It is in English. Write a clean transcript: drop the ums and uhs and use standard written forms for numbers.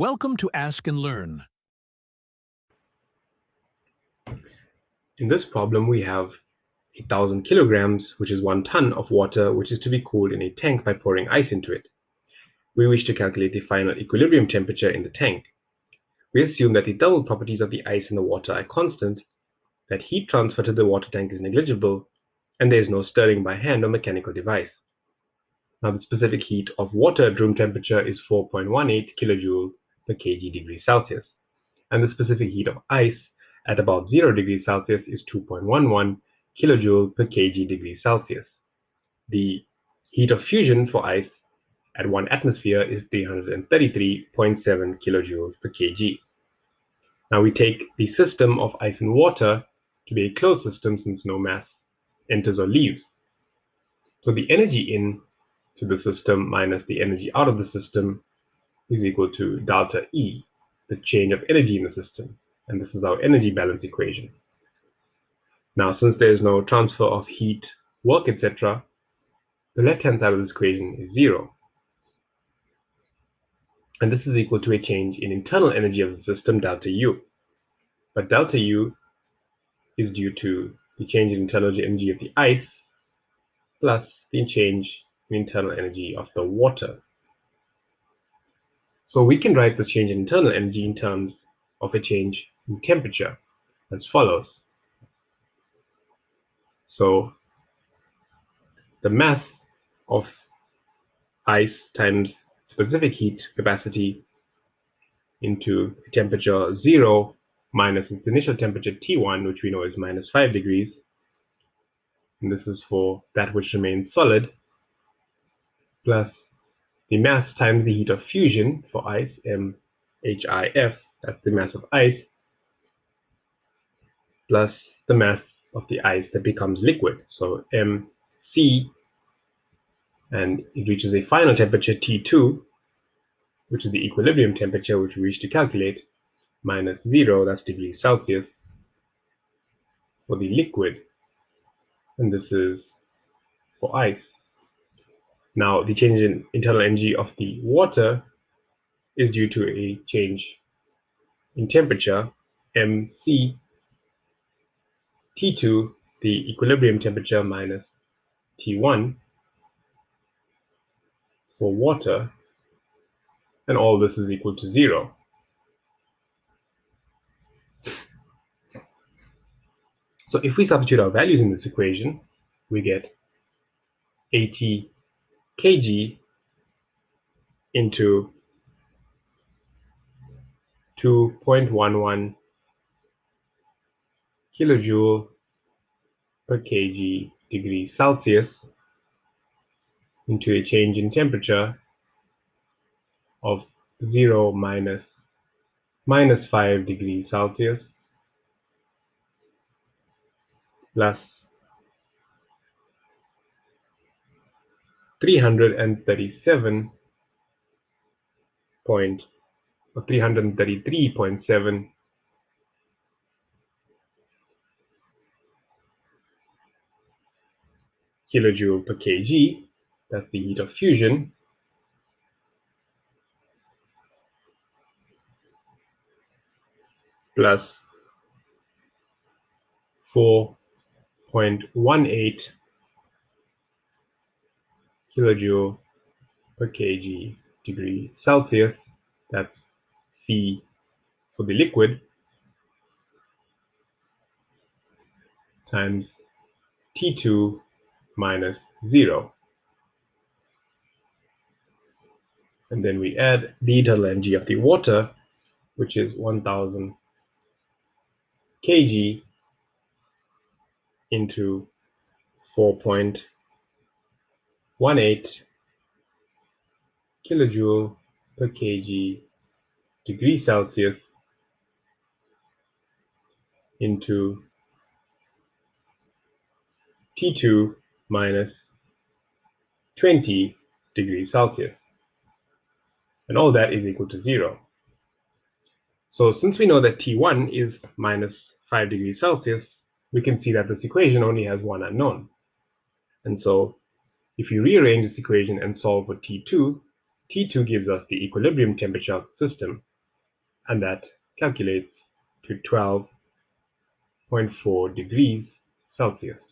Welcome to Ask and Learn. In this problem, we have 1,000 kilograms, which is 1 ton of water, which is to be cooled in a tank by pouring ice into it. We wish to calculate the final equilibrium temperature in the tank. We assume that the thermal properties of the ice and the water are constant, that heat transfer to the water tank is negligible, and there is no stirring by hand or mechanical device. Now, the specific heat of water at room temperature is 4.18 kilojoule per kg degree Celsius, and the specific heat of ice at about 0 degrees Celsius is 2.11 kilojoule per kg degree Celsius. The heat of fusion for ice at 1 atmosphere is 333.7 kilojoules per kg. Now we take the system of ice and water to be a closed system since no mass enters or leaves. So the energy in to the system minus the energy out of the system is equal to delta E, the change of energy in the system. And this is our energy balance equation. Now, since there is no transfer of heat, work, etc., the left-hand side of this equation is 0. And this is equal to a change in internal energy of the system, delta U. But delta U is due to the change in internal energy of the ice plus the change in internal energy of the water. So we can write the change in internal energy in terms of a change in temperature as follows. So the mass of ice times specific heat capacity into temperature 0 minus its initial temperature T1, which we know is minus 5 degrees. And this is for that which remains solid, plus the mass times the heat of fusion for ice, MHIF, that's the mass of ice, plus the mass of the ice that becomes liquid, so MC, and it reaches a final temperature T2, which is the equilibrium temperature which we wish to calculate, minus 0, that's degrees Celsius, for the liquid, and this is for ice. Now, the change in internal energy of the water is due to a change in temperature, MC, T2, the equilibrium temperature, minus T1 for water, and all this is equal to 0. So if we substitute our values in this equation, we get 80 kg into 2.11 kilojoule per kg degree Celsius into a change in temperature of 0 minus 5 degrees Celsius plus 333.7 kilojoule per kg, that's the heat of fusion, plus 4.18 kilojoule per kg degree Celsius, that's C for the liquid, times T2 minus 0. And then we add the internal energy of the water, which is 1,000 kg into 4.18 kilojoule per kg degree Celsius into T2 minus 20 degrees Celsius. And all that is equal to 0. So since we know that T1 is minus 5 degrees Celsius, we can see that this equation only has one unknown. And so if you rearrange this equation and solve for T2, T2 gives us the equilibrium temperature of the system, and that calculates to 12.4 degrees Celsius.